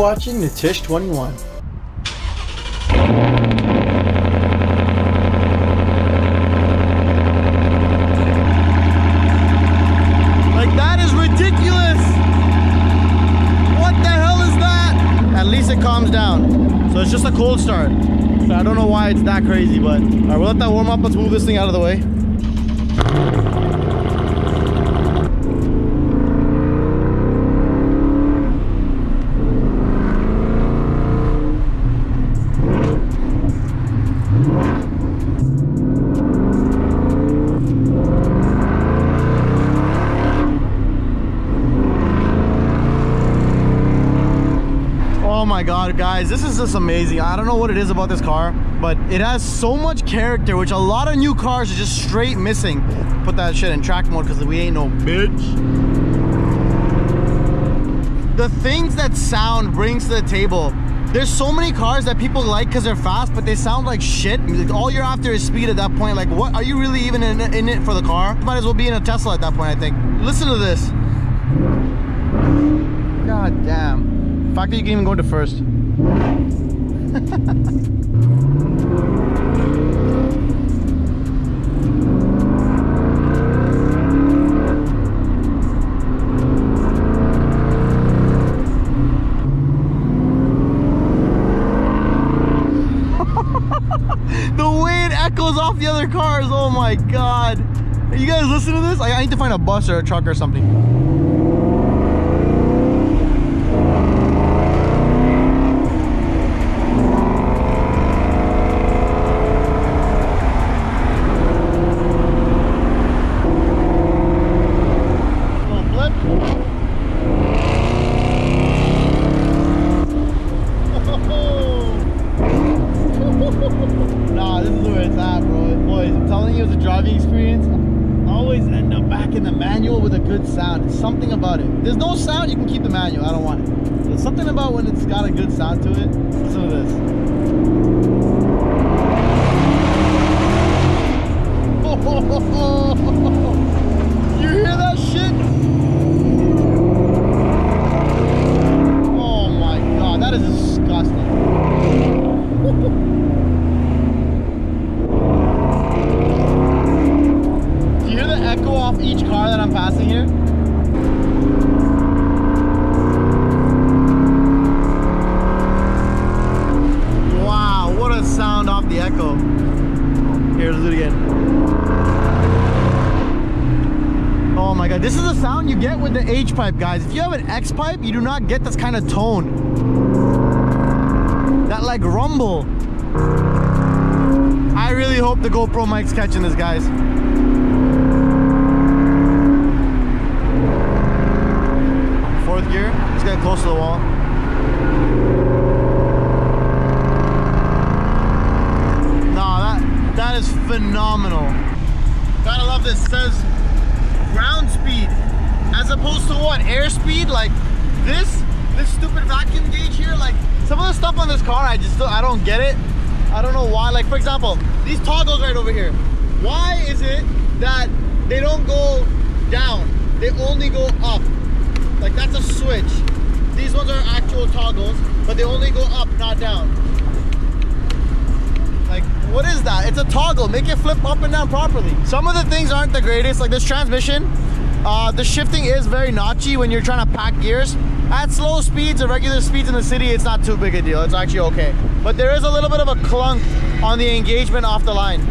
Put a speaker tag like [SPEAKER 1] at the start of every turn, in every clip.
[SPEAKER 1] watching the Tish 21.
[SPEAKER 2] Like, that is ridiculous! What the hell is that? At least it calms down. So it's just a cold start. So I don't know why it's that crazy, but alright, we'll let that warm up. Let's move this thing out of the way. Oh my god, guys, this is just amazing. I don't know what it is about this car, but it has so much character, which a lot of new cars are just straight missing. Put that shit in track mode because we ain't no bitch. The things that sound brings to the table. There's so many cars that people like because they're fast, but they sound like shit. All you're after is speed at that point. Like, what are you really even in it for the car? Might as well be in a Tesla at that point, I think. Listen to this. God damn. The fact that you can even go into first. The way it echoes off the other cars, oh my god. You guys listen to this? I need to find a bus or a truck or something. Something about it. There's no sound, you can keep the manual. I don't want it. There's something about when it's got a good sound to it. Listen to this. You hear that shit? Oh my god, that is disgusting. Do you hear the echo off each car that I'm passing here? Sound off the echo. Here, let's do it again. Oh my god, this is the sound you get with the H-pipe, guys. If you have an X-pipe, you do not get this kind of tone. That like rumble. I really hope the GoPro mic's catching this, guys. Fourth gear, just getting close to the wall. That is phenomenal. Gotta love this. It says ground speed as opposed to what? Airspeed? Like this stupid vacuum gauge here. Like some of the stuff on this car, I don't get it. I don't know why. Like for example, these toggles right over here. Why is it that they don't go down? They only go up. Like that's a switch. These ones are actual toggles, but they only go up, not down. Like, what is that? It's a toggle. Make it flip up and down properly. Some of the things aren't the greatest. Like this transmission, the shifting is very notchy when you're trying to pack gears. At slow speeds or regular speeds in the city, it's not too big a deal. It's actually okay. But there is a little bit of a clunk on the engagement off the line.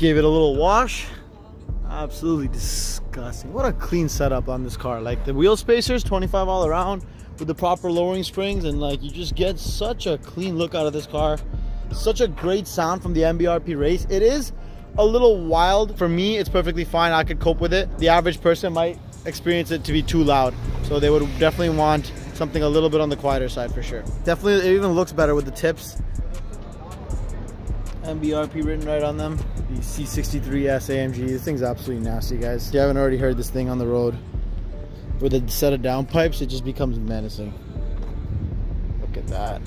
[SPEAKER 2] gave it a little wash. Absolutely disgusting. What a clean setup on this car. Like the wheel spacers, 25 all around with the proper lowering springs, and like you just get such a clean look out of this car. Such a great sound from the MBRP race. It is a little wild. For me, it's perfectly fine. I could cope with it. The average person might experience it to be too loud. So they would definitely want something a little bit on the quieter side for sure. Definitely, it even looks better with the tips. MBRP written right on them. The C63s AMG. This thing's absolutely nasty, guys. If you haven't already heard this thing on the road, with a set of downpipes, it just becomes menacing. Look at that.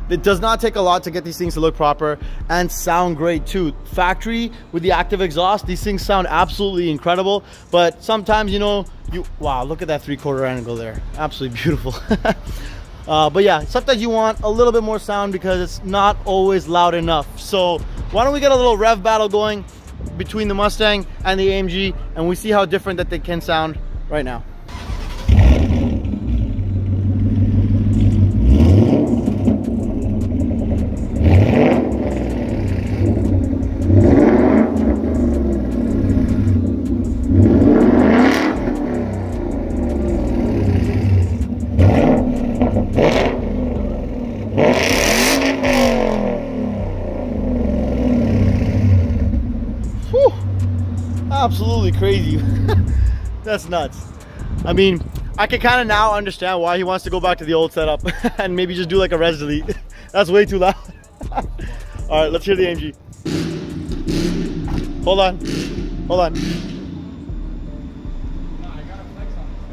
[SPEAKER 2] It does not take a lot to get these things to look proper and sound great too. Factory with the active exhaust, these things sound absolutely incredible, but sometimes, you know, wow, look at that 3/4 angle there. Absolutely beautiful. But yeah, sometimes you want a little bit more sound because it's not always loud enough. So why don't we get a little rev battle going between the Mustang and the AMG, and we see how different that they can sound right now. Absolutely crazy. That's nuts. I mean, I can kind of now understand why he wants to go back to the old setup and maybe just do like a res delete. That's way too loud. All right, let's hear the AMG. Hold on. Hold on.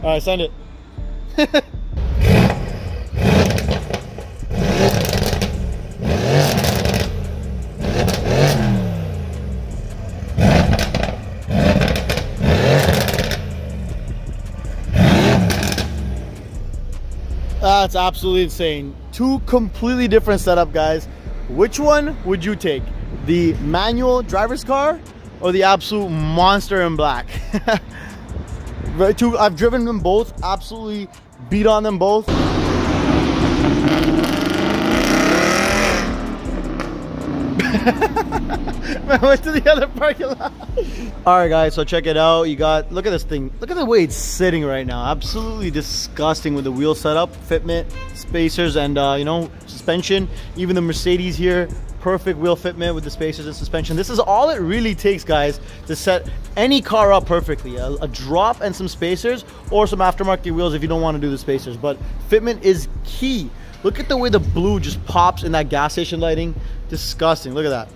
[SPEAKER 2] All right, send it. That's absolutely insane. Two completely different setup, guys. Which one would you take? The manual driver's car or the absolute monster in black? I've driven them both, absolutely beat on them both. I went to the other parking lot. All right, guys, so check it out. You got, look at this thing. Look at the way it's sitting right now. Absolutely disgusting with the wheel setup, fitment, spacers, and you know, suspension. Even the Mercedes here, perfect wheel fitment with the spacers and suspension. This is all it really takes, guys, to set any car up perfectly. A drop and some spacers, or some aftermarket wheels if you don't want to do the spacers. But fitment is key. Look at the way the blue just pops in that gas station lighting. Disgusting. Look at that.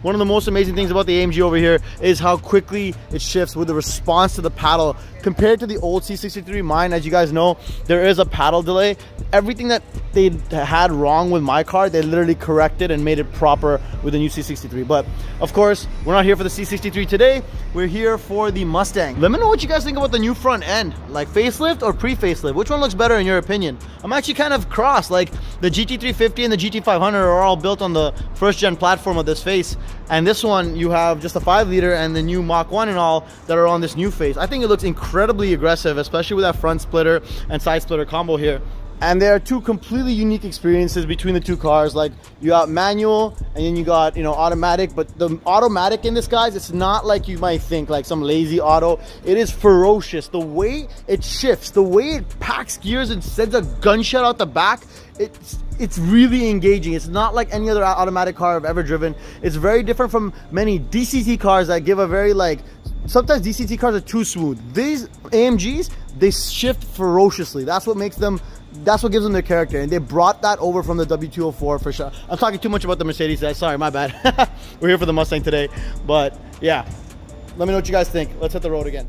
[SPEAKER 2] One of the most amazing things about the AMG over here is how quickly it shifts with the response to the paddle. Compared to the old C63, mine, as you guys know, there is a paddle delay. Everything that they had wrong with my car, they literally corrected and made it proper with the new C63. But of course, we're not here for the C63 today. We're here for the Mustang. Let me know what you guys think about the new front end. Like facelift or pre-facelift? Which one looks better in your opinion? I'm actually kind of cross. Like the GT350 and the GT500 are all built on the first gen platform of this face. And this one, you have just a 5-liter and the new Mach 1 and all that are on this new face. I think it looks incredibly aggressive, especially with that front splitter and side splitter combo here. And there are two completely unique experiences between the two cars. Like you got manual and then you got, you know, automatic. But the automatic in this, guys, it's not like you might think, like some lazy auto. It is ferocious. The way it shifts, the way it packs gears and sends a gunshot out the back, it's really engaging. It's not like any other automatic car I've ever driven. It's very different from many DCT cars that give a very, like, sometimes DCT cars are too smooth. These AMGs, they shift ferociously. That's what makes them, that's what gives them their character. And they brought that over from the W204 for sure. I'm talking too much about the Mercedes. Sorry, my bad. We're here for the Mustang today. But yeah, let me know what you guys think. Let's hit the road again.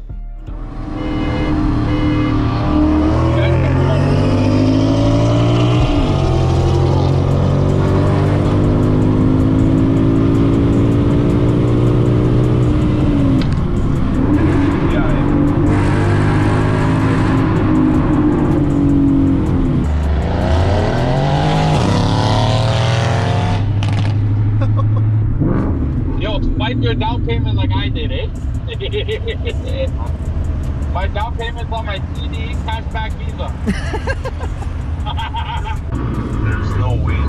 [SPEAKER 1] down payment's on my TD cashback Visa. There's no way.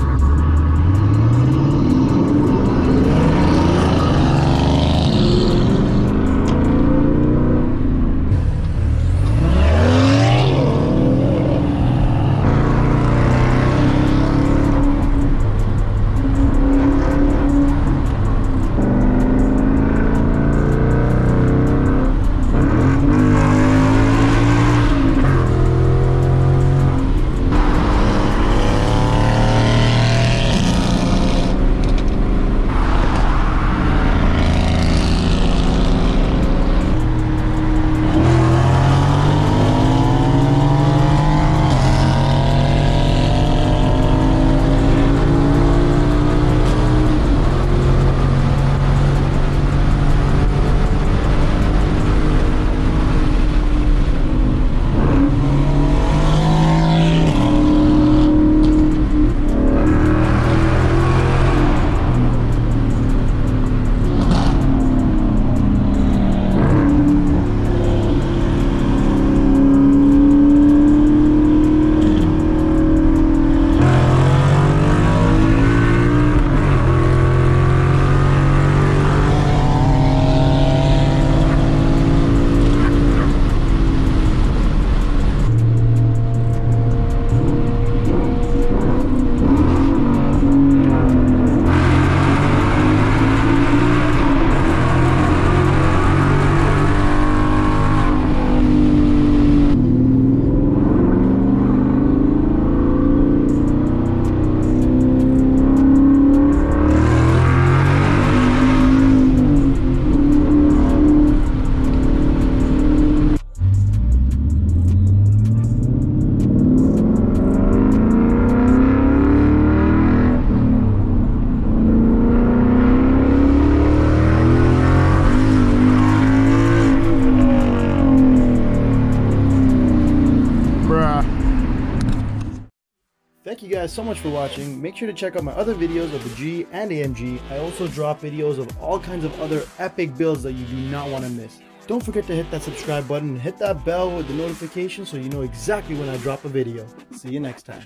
[SPEAKER 2] Thank you guys so much for watching. Make sure to check out my other videos of the G and AMG. I also drop videos of all kinds of other epic builds that you do not want to miss. Don't forget to hit that subscribe button and hit that bell with the notification so you know exactly when I drop a video. See you next time.